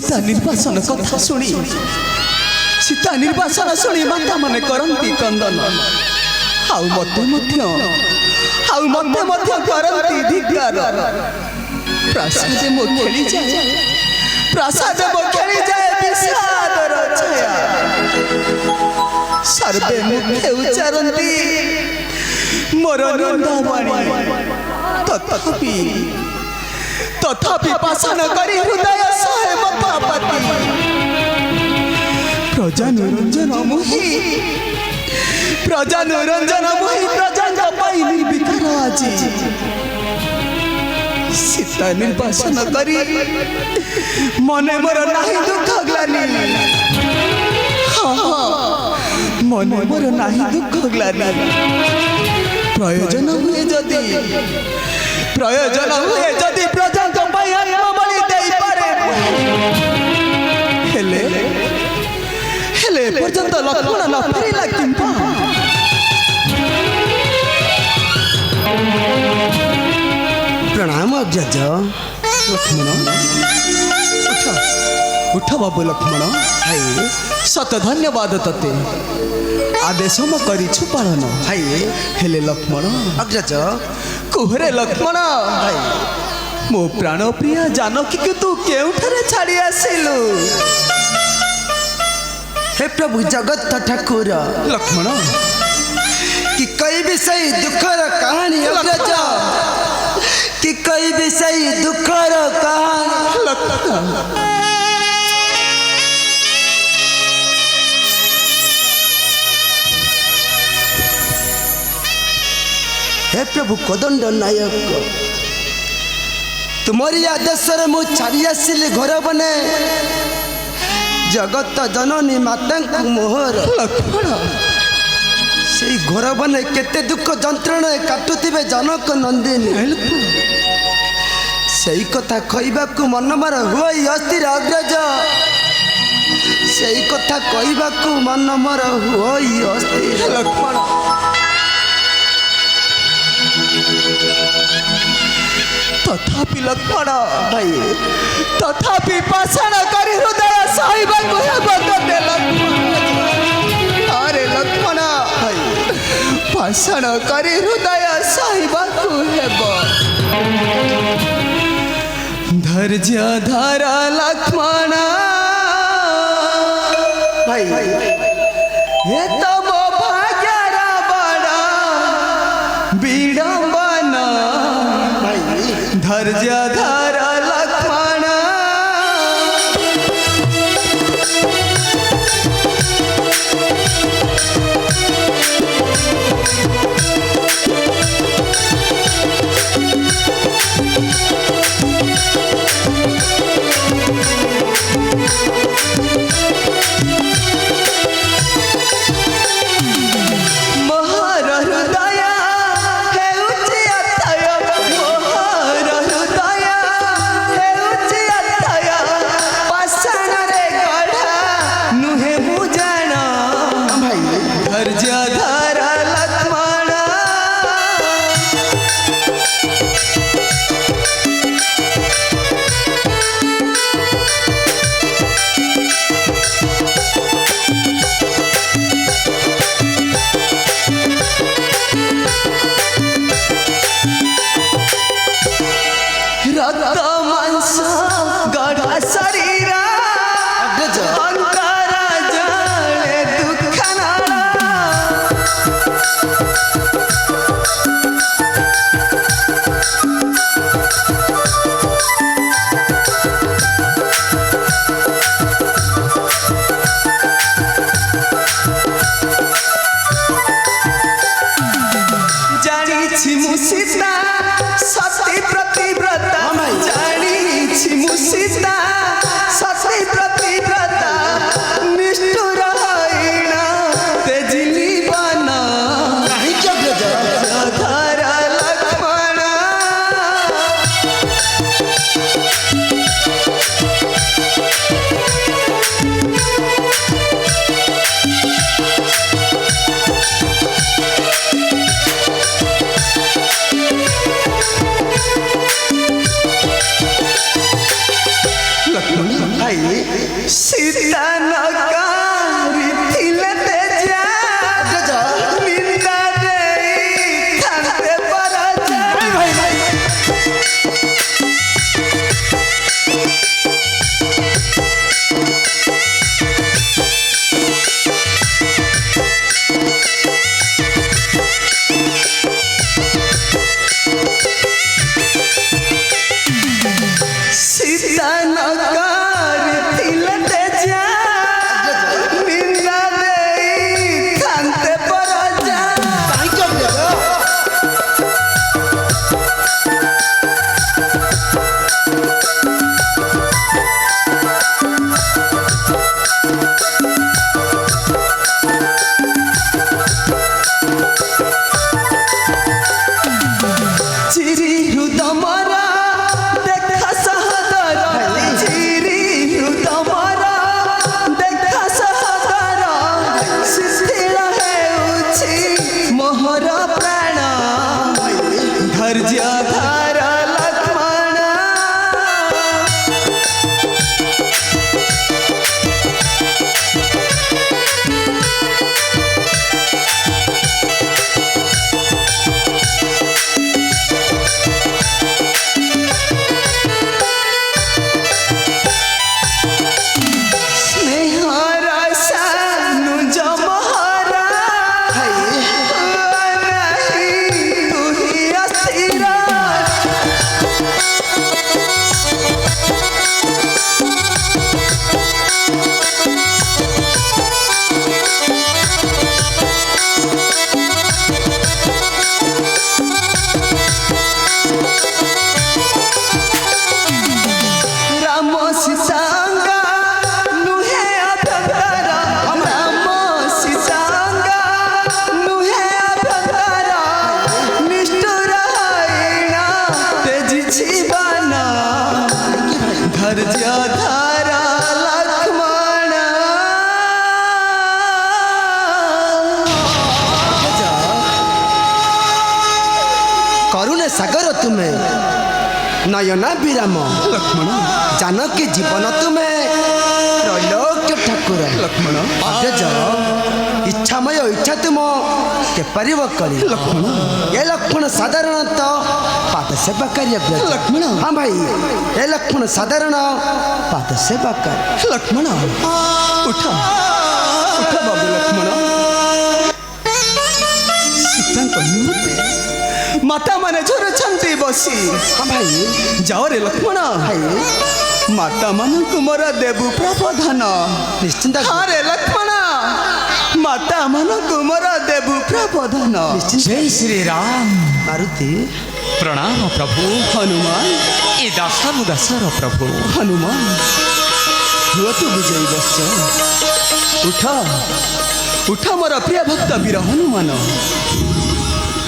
सीता निर्वासन कथा शुणी सीता निर्वासन शुणी माता माने करंती कंदन आउ मते करंती धिक्कार प्रसाद मो खेली जाए विषादर छाया सर्वे मुखे उच्चारती मोर निंदावाणी तथापि पाषाण करी हृदय सहे मतापति प्रजा निरंजन मोहि प्रजा निर्विकार আজি सीता निर्वासन करी मने मोर नाही दुख ग्लानी मने मोर नाही दुख ग्लानी प्रयोजन हुए जदि प्रजा आत्मबलि दे पारे हेले पर्यंत लक्ष्मण न फेरिला किंपा प्रणाम अग्रज लक्ष्मण उठ बाबू लक्ष्मण भाई सत धन्यवाद तते आदेश म करिछु पालन भाई हेले लक्ष्मण अग्रज कुहरे लक्ष्मण भाई मो प्राण प्रिया जानकी के तू केउठरे छाड़ी आसिलु हे प्रभु जगत ठाकुर लक्ष्मण कि कई विषय दुखर कहानी अग्रज कि कई विषय दुखर कहानी लक्ष्मण हे प्रभु कोदंड नायक तुम्हारी आदेश मु छाड़ी आसिली घर बने जगत जननी माता मोहर लक्ष्मण से घर बने केते दुख जंत्रणा काटुथिबे जनक नंदिनी सही कथा कहबाकू मन मार हुई अस्थिर अग्रज सही कथा कहबाकू मन मार हुई अस्थिर लक्ष्मण तथापि लक्ष्मण भाई तथापि पाषाण करी हृदय सहिबा को बदले लक्ष्मण अरे लक्ष्मण भाई पाषाण करी हृदय सहिबा को हेबो धैर्य धर लक्ष्मण भाई हे तम भाग्यर बड़ा विडंबना भाई धैर्य धर लक्ष्मण ସୀତା ନକାରିଥିଲେ ତେଜା ନିନ୍ଦା ଦେଇଥାନ୍ତେ ପରାଜା। ସୀତା ନକାରିଥିଲେ ତେଜା ନିନ୍ଦା ଦେଇଥାନ୍ତେ ପରାଜା। ଚିରି ହୃଦମର ଦେଖା ସହଦର ଚିରି ହୃଦମର ଦେଖା ସହଦର ଶିଥିଳ ହେଉଛି ମୋହର ପ୍ରାଣ ଧୈର୍ଯ୍ୟ ଧର ଲକ୍ଷ୍ମଣ। ସ୍ନେହର ସାନୁଜ ମହରା ନାହିଁ ତୁହି ଅସ୍ଥିର। ରାମ ସୀତାଙ୍ଗ ନୁହେଁ ଅଭ୍ୟନ୍ତର ରାମ ସୀତାଙ୍ଗ ନୁହେଁ ଅଭ୍ୟନ୍ତର ନିଷ୍ଠୁର ହଇଣ ତେଜିଛି ବାନ ଧୈର୍ଯ୍ୟ ଧର ଲକ୍ଷ୍ମଣ। କରୁଣେ ସାଗର ତୁମେ ନୟନା ବିରାମ ଲକ୍ଷ୍ମଣ ଜାନକୀ ଜୀବନ ତୁମେ ତ୍ରୈଲୋକ୍ୟ ଠାକୁର ଲକ୍ଷ୍ମଣ ଅଗ୍ରଜ ଇଚ୍ଛାମୟ ଇଚ୍ଛା ତୁମ କେପାରିବ କରି ଲକ୍ଷ୍ମଣ ଏ ଲକ୍ଷ୍ମଣ ସାଧାରଣତଃ ପାଦ ସେବାକାରୀ ଅଗ୍ରଜ ଲକ୍ଷ୍ମଣ ହଁ ଭାଇ ଏ ଲକ୍ଷ୍ମଣ ସାଧାରଣ ପାଦ ସେବାକାରୀ ଲକ୍ଷ୍ମଣ ଉଠ ଉଠ ବାବୁ ଲକ୍ଷ୍ମଣ। ସୀତାଙ୍କ ନିମନ୍ତେ ମାତା ମାନେ ଝରୁଛନ୍ତି ବସି। ହଁ ଭାଇ ଯାଅରେ ଲକ୍ଷ୍ମଣ ଭାଇ ମାତା ମାନଙ୍କୁ ମୋର ଦେବୁ ପ୍ରବୋଧନ। ନିଶ୍ଚିନ୍ତ ହରେ ଲକ୍ଷ୍ମଣ ମାତା ମାନଙ୍କୁ ମୋର ଦେବୁ ପ୍ରବୋଧନ। जय श्री राम। ମାରୁତି प्रणाम प्रभु। ହନୁମାନ ए दासानुदासर प्रभु। ହନୁମାନ ହୁଅ ତୁ ବିଜୟୀ ବତ୍ସ। ଉଠ ଉଠ ମୋର ପ୍ରିୟ ଭକ୍ତ ବୀର ହନୁମାନ।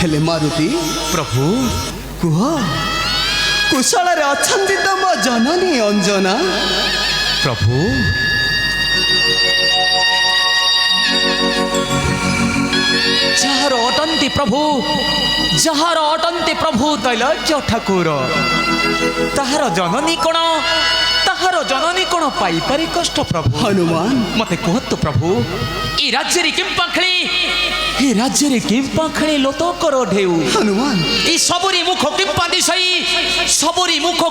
ହେଲେ ମାରୁତି प्रभु କୁହ କୁଶଳରେ ଅଛନ୍ତି ତ ମୋ ଜନନୀ ଅଞ୍ଜନା। प्रभु ଯାହାର ଅଟନ୍ତି ପ୍ରଭୁ ତୈଲଜ୍ୟ ଠାକୁର ତାହାର ଜନନୀ କଣ ପାଇପାରେ କଷ୍ଟ ପ୍ରଭୁ। ହନୁମାନ ମତେ କୁହନ୍ତୁ ପ୍ରଭୁ ଏ ରାଜ୍ୟରେ କିମ୍ପା ଖେଳି ଲୋତକର ଢେଉ ହନୁମାନ এই সবরি মুখ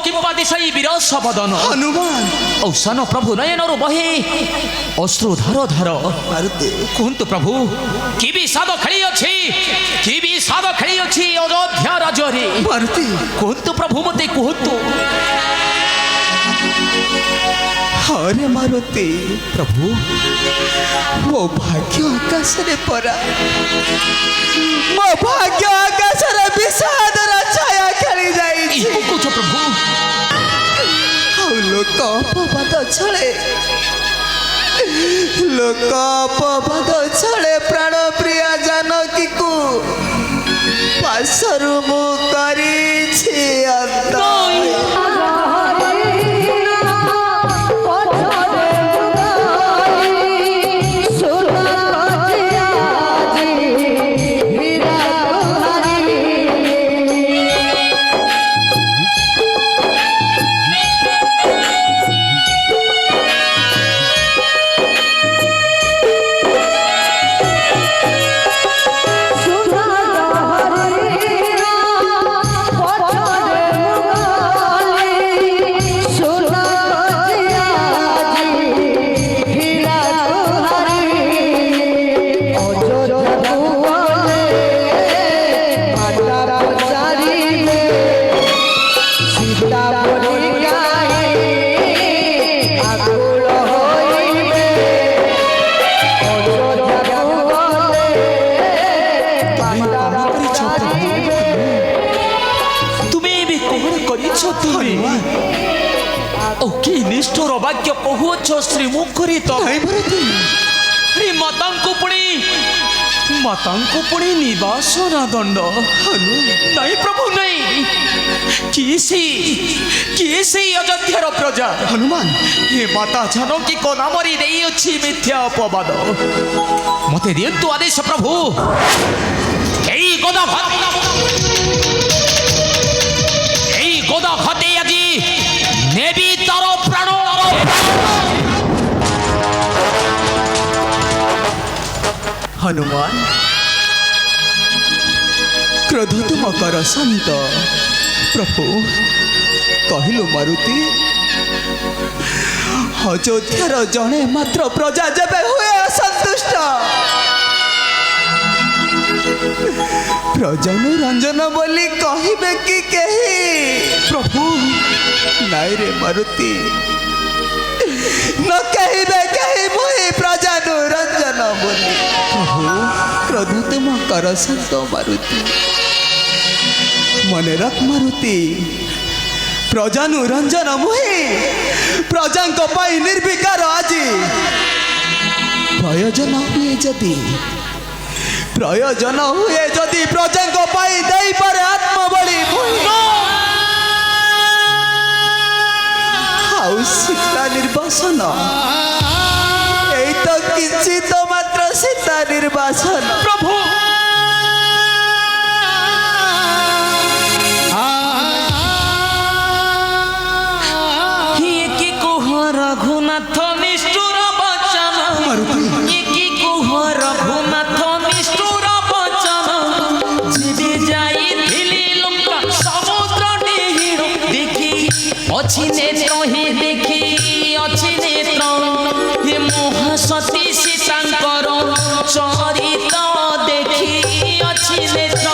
কিম্পা দিশাই বিরস বদন ହନୁମାନ ଔଷାନ ପ୍ରଭୁ ନୟନରୁ ବହେ ଅଶ୍ରୁ ଧାର ଧାର। ମାରୁତି କୁହନ୍ତୁ ପ୍ରଭୁ କି ବିଷାଦ ଖେଳି ଅଛି ଅଯୋଧ୍ୟା ରାଜ୍ୟରେ। ମାରୁତି କୁହନ୍ତୁ ପ୍ରଭୁ ମତେ କୁହନ୍ତୁ ହରେ ମାରୁତି ପ୍ରଭୁ ମୋ ଭାଗ୍ୟ ଆକାଶରେ ପରା ମୋ ଭାଗ୍ୟ ଆକାଶରେ ବିଷାଦର ଛାୟା ଖେଳି ଯାଇଛି। କଣ କହୁଛ ପ୍ରଭୁ? ଆଉ ଲୋକ ଅପବାଦ ଛଳେ ପ୍ରାଣ ପ୍ରିୟା ଜାନକୀକୁ ପାଶରୁ ମୁଁ କରିଛି ଅନ୍ତ। ଓ କି ନିଷ୍ଠୁର ବାକ୍ୟ କହୁଅଛ ଶ୍ରୀମୁଖରେ ତ ନାଇଁ ଭାରତୀ ମାତାଙ୍କୁ ପୁଣି ନିବାସନ ଦଣ୍ଡ ନାଇଁ ପ୍ରଭୁ ନାଇଁ କିଏ ସେଇ ଅଯୋଧ୍ୟାର ପ୍ରଜା ହନୁମାନ ହେ ମାତା ଜାନକୀଙ୍କ ନାମରେ ଦେଇଅଛି ମିଥ୍ୟା ଅପବାଦ ମତେ ଦିଅନ୍ତୁ ଆଦେଶ ପ୍ରଭୁ ଏଇ ଗଦା ଘଟେ ଆଜି ନେବି ତାର ପ୍ରାଣ ହନୁମାନ କ୍ରୋଧ ତୁମ କର ଶାନ୍ତ ପ୍ରଭୁ କହିଲୁ ମାରୁତି ଅଯୋଧ୍ୟାର ଜଣେ ମାତ୍ର ପ୍ରଜା ଯେବେ ହୁଏ ଅସନ୍ତୁଷ୍ଟ ପ୍ରଜନୁ ରଞ୍ଜନ ବୋଲି କହିବେ କି କେହି ପ୍ରଭୁ ନାଇଁ ରେ ମାରୁତି ନ କହିବେ କେହି ମୁହିଁ ପ୍ରଜାନୁ ରଞ୍ଜନ ବୋଲି ପ୍ରଭୁ କ୍ରୋଧ ତୁମ କର ଶାନ୍ତ ମାରୁତି ମନେ ରଖ ମାରୁତି ପ୍ରଜାନୁ ରଞ୍ଜନ ମୁହିଁ ପ୍ରଜାଙ୍କ ପାଇଁ ନିର୍ବିକାର ଆଜି ପ୍ରୟୋଜନ ହୁଏ ଯଦି ପ୍ରଜାଙ୍କ ପାଇଁ ଦେଇପାରେ ଆତ୍ମବଳି ଆଉ ସୀତା ନିର୍ବାସନ ଏଇ ତ କିଛି ତ ମାତ୍ର ସୀତା ନିର୍ବାସନ ପ୍ରଭୁ রঘুনাথ নিষ্ঠুর বচন কি কুহ রঘুনাথ নিষ্ঠুর বচন যেবে যাইলি লঙ্কা সমুদ্র ডিহিড় দেখি অছি নেত্র হে দেখি অছি নেত্র হে মহাসতী সীতাঙ্কর চরিত দেখি অছি নেত্র